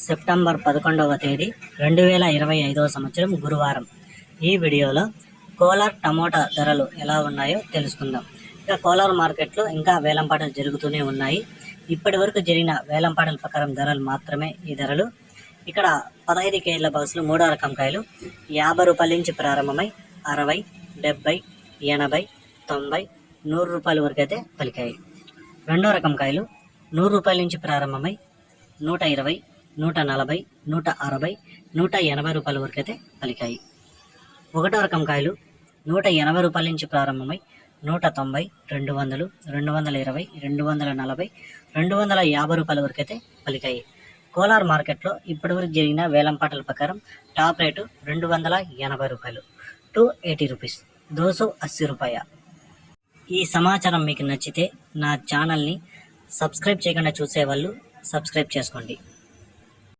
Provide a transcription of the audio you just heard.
September 11వ తేదీ 2025వ సంవత్సరం గురువారం. ఈ వీడియోలో కోలార్ టమోటా ధరలు ఎలా ఉన్నాయో తెలుసుకుందాం. ఇక కోలార్ మార్కెట్లో ఇంకా వేలంపాటలు జరుగుతూనే ఉన్నాయి. ఇప్పటి వరకు జరిగిన వేలంపాటల ప్రకారం ధరలు మాత్రమే ఈ ధరలు. ఇక్కడ 15 కేజీల బాక్సులు 3వ రకం కాయలు 50 రూపాయల నుంచి ప్రారంభమై 60, 70, 80, 90, 100 రూపాయల వరకు అయితే పలికాయి. 2వ రకం కాయలు 100 రూపాయల నుంచి ప్రారంభమై 120, 140, 160, 180 రూపాయల వరకు అయితే పలికాయి. 1వ రకం కాయలు 180 రూపాయల నుంచి ప్రారంభమై 190, 200, 220, 240, 250 రూపాయల వరకు అయితే పలికాయి. కోలార్ మార్కెట్లో ఇప్పటివరకు జరిగిన వేలంపాటల ప్రకారం టాప్ రేటు 280 రూపాయలు, 280 రూపీస్, 280 రూపాయ. ఈ సమాచారం మీకు నచ్చితే నా ఛానల్ని సబ్స్క్రైబ్ చేయకుండా చూసేవాళ్ళు సబ్స్క్రైబ్ చేసుకోండి.